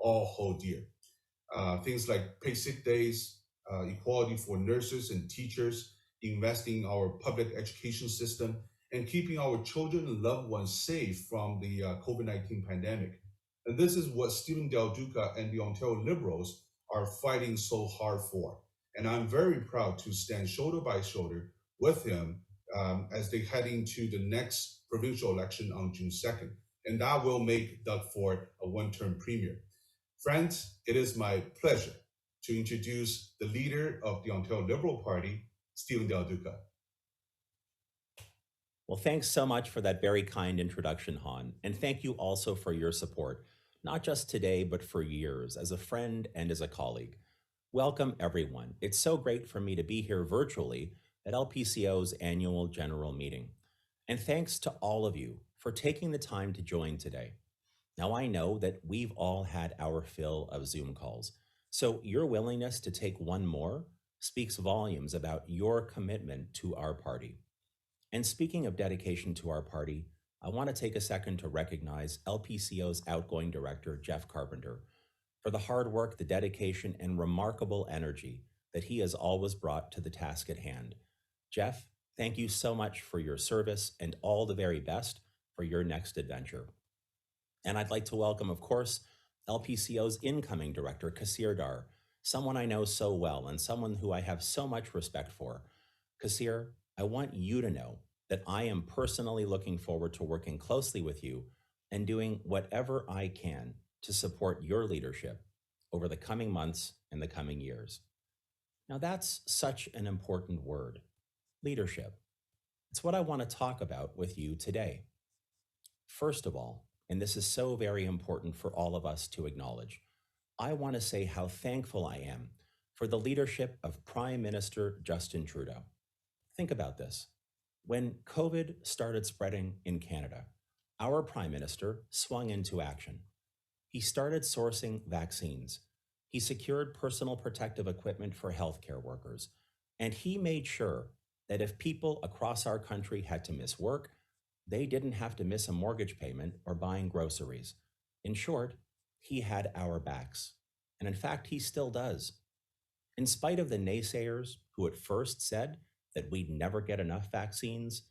all hold dear. Things like paid sick days, equality for nurses and teachers, investing in our public education system, and keeping our children and loved ones safe from the COVID 19 pandemic. And this is what Stephen Del Duca and the Ontario Liberals are fighting so hard for. And I'm very proud to stand shoulder by shoulder with him as they head into the next provincial election on June 2nd. And that will make Doug Ford a one-term premier. Friends, it is my pleasure to introduce the leader of the Ontario Liberal Party, Stephen Del Duca. Well, thanks so much for that very kind introduction, Han. And thank you also for your support, not just today, but for years, as a friend and as a colleague. Welcome, everyone. It's so great for me to be here virtually at LPCO's annual general meeting. And thanks to all of you for taking the time to join today. Now, I know that we've all had our fill of Zoom calls, so your willingness to take one more speaks volumes about your commitment to our party. And speaking of dedication to our party, I want to take a second to recognize LPCO's outgoing director, Jeff Carpenter, for the hard work, the dedication, and remarkable energy that he has always brought to the task at hand. Jeff, thank you so much for your service and all the very best for your next adventure. And I'd like to welcome, of course, LPCO's incoming director, Kasir Dar, someone I know so well and someone who I have so much respect for. Kasir, I want you to know that I am personally looking forward to working closely with you and doing whatever I can to support your leadership over the coming months and the coming years. Now, that's such an important word, leadership. It's what I want to talk about with you today. First of all, and this is so very important for all of us to acknowledge, I want to say how thankful I am for the leadership of Prime Minister Justin Trudeau. Think about this. When COVID started spreading in Canada, our Prime Minister swung into action. He started sourcing vaccines. He secured personal protective equipment for healthcare workers. And he made sure that if people across our country had to miss work, they didn't have to miss a mortgage payment or buying groceries. In short, he had our backs. And in fact, he still does. In spite of the naysayers who at first said that we'd never get enough vaccines,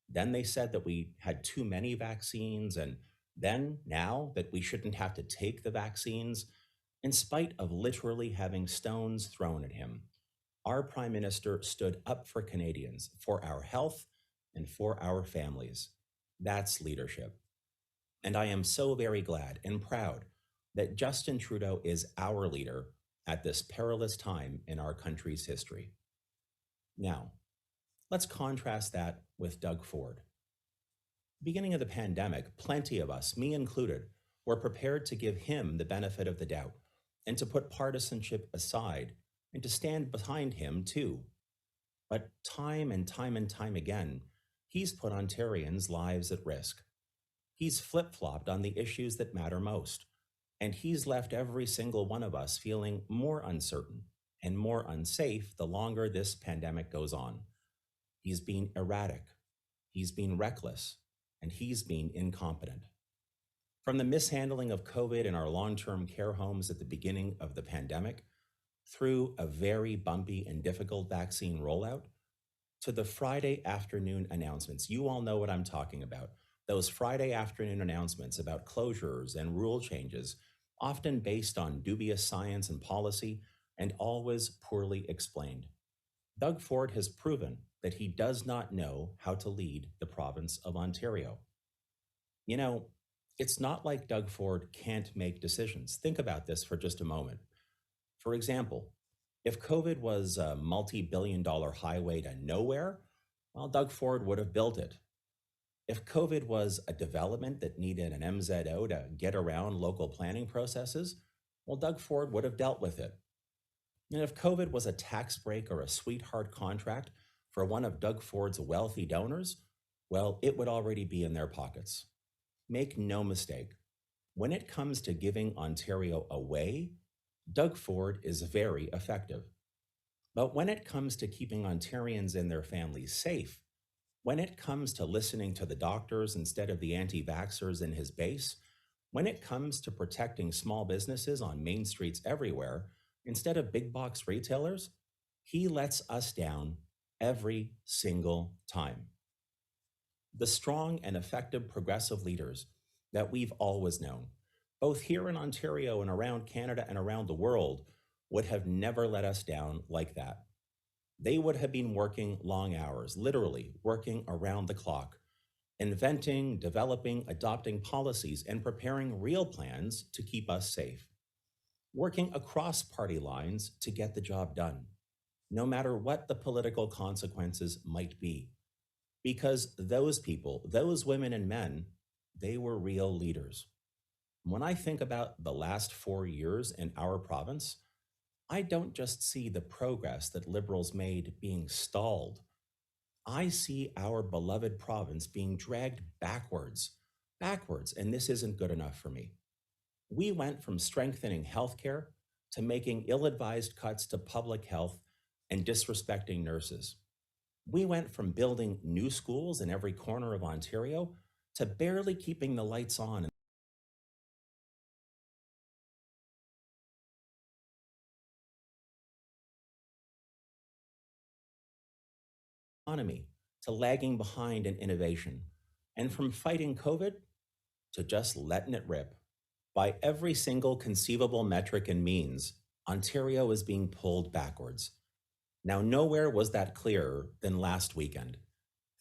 then they said that we had too many vaccines, and then now that we shouldn't have to take the vaccines, in spite of literally having stones thrown at him, our Prime Minister stood up for Canadians, for our health, and for our families. That's leadership. And I am so very glad and proud that Justin Trudeau is our leader at this perilous time in our country's history. Now, let's contrast that with Doug Ford. Beginning of the pandemic, plenty of us, me included, were prepared to give him the benefit of the doubt and to put partisanship aside and to stand behind him too. But time and time and time again, he's put Ontarians' lives at risk. He's flip-flopped on the issues that matter most, and he's left every single one of us feeling more uncertain and more unsafe the longer this pandemic goes on. He's been erratic, he's been reckless, and he's been incompetent. From the mishandling of COVID in our long-term care homes at the beginning of the pandemic, through a very bumpy and difficult vaccine rollout, to the Friday afternoon announcements. You all know what I'm talking about. Those Friday afternoon announcements about closures and rule changes, often based on dubious science and policy, and always poorly explained. Doug Ford has proven that he does not know how to lead the province of Ontario. You know, it's not like Doug Ford can't make decisions. Think about this for just a moment. For example, if COVID was a multi-billion-dollar highway to nowhere, well, Doug Ford would have built it. If COVID was a development that needed an MZO to get around local planning processes, well, Doug Ford would have dealt with it. And if COVID was a tax break or a sweetheart contract for one of Doug Ford's wealthy donors, well, it would already be in their pockets. Make no mistake, when it comes to giving Ontario away, Doug Ford is very effective. But when it comes to keeping Ontarians and their families safe, when it comes to listening to the doctors instead of the anti-vaxxers in his base, When it comes to protecting small businesses on main streets everywhere, instead of big box retailers, he lets us down every single time. The strong and effective progressive leaders that we've always known, both here in Ontario and around Canada and around the world, would have never let us down like that. They would have been working long hours, literally working around the clock, inventing, developing, adopting policies, and preparing real plans to keep us safe, working across party lines to get the job done, no matter what the political consequences might be. Because those people, those women and men, they were real leaders. When I think about the last 4 years in our province, I don't just see the progress that Liberals made being stalled. I see our beloved province being dragged backwards, and this isn't good enough for me. We went from strengthening healthcare to making ill advised cuts to public health and disrespecting nurses. We went from building new schools in every corner of Ontario to barely keeping the lights on in the economy to lagging behind in innovation, and from fighting COVID to just letting it rip. By every single conceivable metric and means, Ontario is being pulled backwards. Now, nowhere was that clearer than last weekend.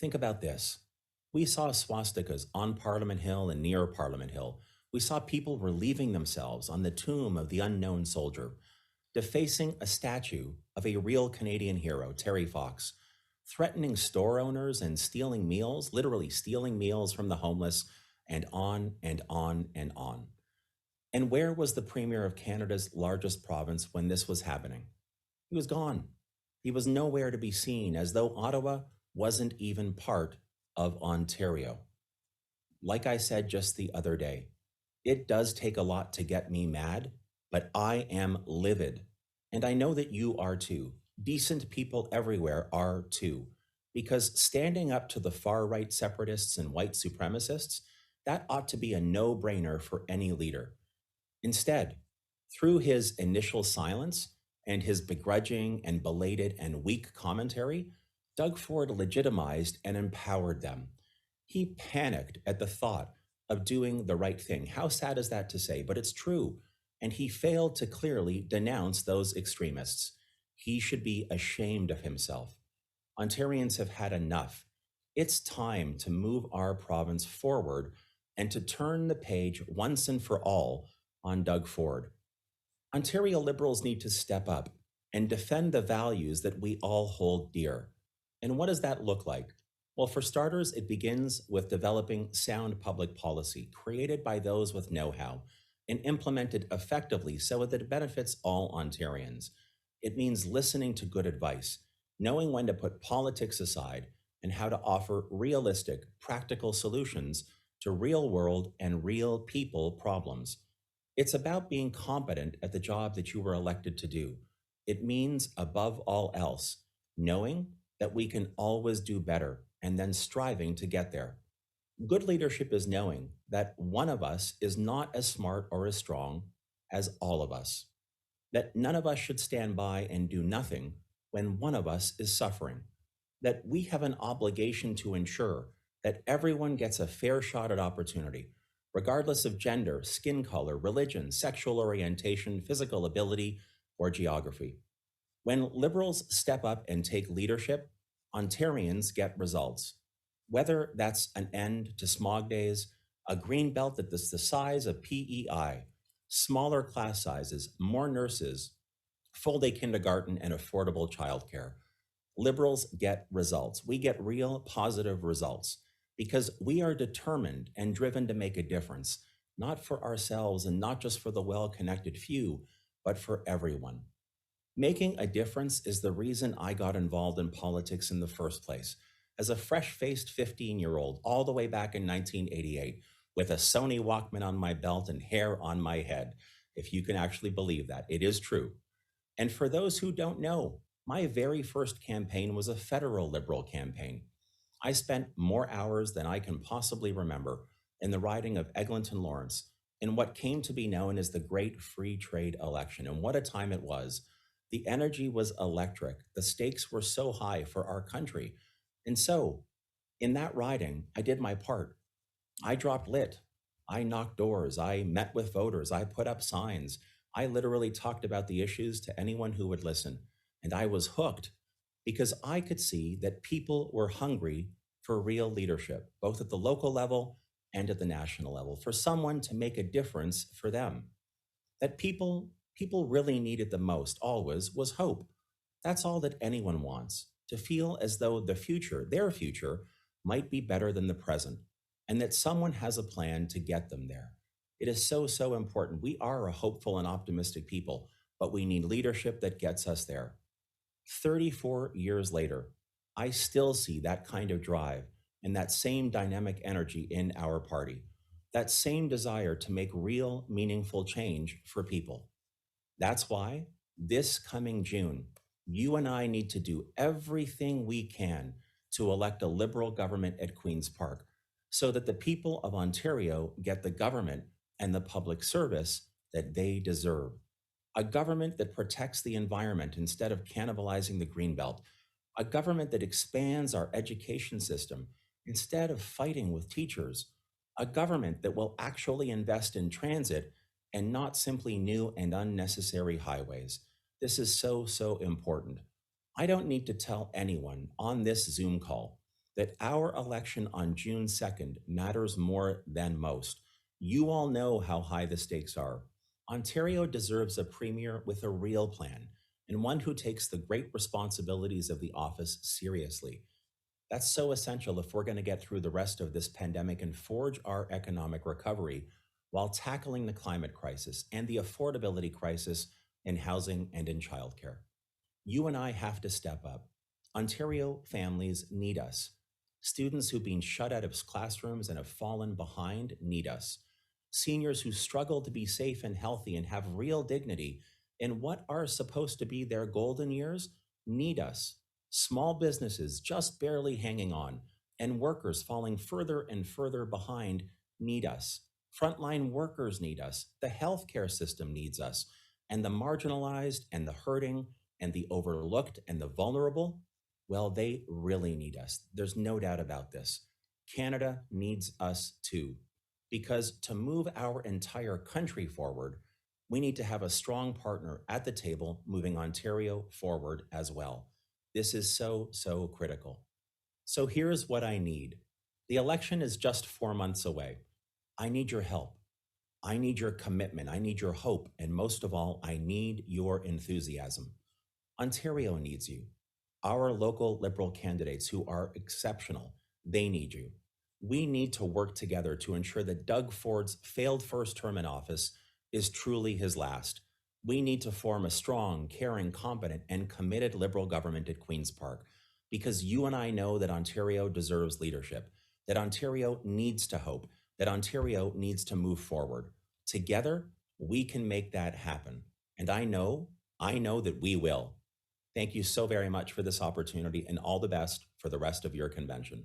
Think about this. We saw swastikas on Parliament Hill and near Parliament Hill. We saw people relieving themselves on the tomb of the unknown soldier, defacing a statue of a real Canadian hero, Terry Fox, threatening store owners and stealing meals, literally stealing meals from the homeless, and on and on and on. And where was the Premier of Canada's largest province when this was happening? He was gone. He was nowhere to be seen, as though Ottawa wasn't even part of Ontario. Like I said just the other day, it does take a lot to get me mad, but I am livid. And I know that you are too. Decent people everywhere are too. Because standing up to the far right separatists and white supremacists, that ought to be a no brainer for any leader. Instead, through his initial silence and his begrudging and belated and weak commentary, Doug Ford legitimized and empowered them. He panicked at the thought of doing the right thing. How sad is that to say? But it's true. And he failed to clearly denounce those extremists. He should be ashamed of himself. Ontarians have had enough. It's time to move our province forward and to turn the page once and for all on Doug Ford. Ontario Liberals need to step up and defend the values that we all hold dear. And what does that look like? Well, for starters, it begins with developing sound public policy created by those with know how and implemented effectively so that it benefits all Ontarians. It means listening to good advice, knowing when to put politics aside, and how to offer realistic, practical solutions to real world and real people problems. It's about being competent at the job that you were elected to do. It means, above all else, knowing that we can always do better and then striving to get there. Good leadership is knowing that one of us is not as smart or as strong as all of us, that none of us should stand by and do nothing when one of us is suffering, that we have an obligation to ensure that everyone gets a fair shot at opportunity, regardless of gender, skin color, religion, sexual orientation, physical ability, or geography. When Liberals step up and take leadership, Ontarians get results. Whether that's an end to smog days, a green belt that is the size of PEI, smaller class sizes, more nurses, full day kindergarten, and affordable childcare. Liberals get results. We get real positive results because we are determined and driven to make a difference, not for ourselves and not just for the well connected few, but for everyone. Making a difference is the reason I got involved in politics in the first place. As a fresh faced 15-year-old, all the way back in 1988, with a Sony Walkman on my belt and hair on my head, if you can actually believe that, it is true. And for those who don't know, my very first campaign was a federal Liberal campaign. I spent more hours than I can possibly remember in the riding of Eglinton Lawrence, in what came to be known as the Great Free Trade Election. And what a time it was. The energy was electric. The stakes were so high for our country. And so, in that riding, I did my part. I dropped lit. I knocked doors. I met with voters. I put up signs. I literally talked about the issues to anyone who would listen. And I was hooked because I could see that people were hungry for real leadership, both at the local level and at the national level, for someone to make a difference for them. That people really needed the most always was hope. That's all that anyone wants, to feel as though the future, their future, might be better than the present, and that someone has a plan to get them there. It is so, so important. We are a hopeful and optimistic people, but we need leadership that gets us there. 34 years later, I still see that kind of drive and that same dynamic energy in our party, that same desire to make real, meaningful change for people. That's why this coming June, you and I need to do everything we can to elect a Liberal government at Queen's Park so that the people of Ontario get the government and the public service that they deserve. A government that protects the environment instead of cannibalizing the Greenbelt. A government that expands our education system instead of fighting with teachers. A government that will actually invest in transit and not simply new and unnecessary highways. This is so, so important. I don't need to tell anyone on this Zoom call that our election on June 2nd matters more than most. You all know how high the stakes are. Ontario deserves a premier with a real plan and one who takes the great responsibilities of the office seriously. That's so essential if we're going to get through the rest of this pandemic and forge our economic recovery while tackling the climate crisis and the affordability crisis in housing and in childcare. You and I have to step up. Ontario families need us. Students who've been shut out of classrooms and have fallen behind need us. Seniors who struggle to be safe and healthy and have real dignity in what are supposed to be their golden years need us. Small businesses just barely hanging on and workers falling further and further behind need us. Frontline workers need us. The healthcare system needs us. And the marginalized and the hurting and the overlooked and the vulnerable, well, they really need us. There's no doubt about this. Canada needs us too, because to move our entire country forward, we need to have a strong partner at the table moving Ontario forward as well. This is so, so critical. So here's what I need. The election is just 4 months away. I need your help. I need your commitment. I need your hope. And most of all, I need your enthusiasm. Ontario needs you. Our local Liberal candidates who are exceptional, they need you. We need to work together to ensure that Doug Ford's failed first term in office is truly his last. We need to form a strong, caring, competent, and committed Liberal government at Queen's Park because you and I know that Ontario deserves leadership, that Ontario needs to hope, that Ontario needs to move forward. Together, we can make that happen. And I know that we will. Thank you so very much for this opportunity and all the best for the rest of your convention.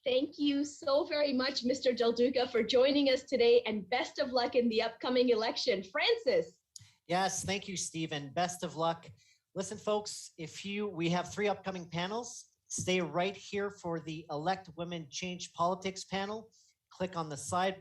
Thank you so very much, Mr. Del Duca, for joining us today, and best of luck in the upcoming election. Francis. Yes, thank you, Stephen. Best of luck. Listen, folks, we have 3 upcoming panels. Stay right here for the Elect Women Change Politics panel. Click on the side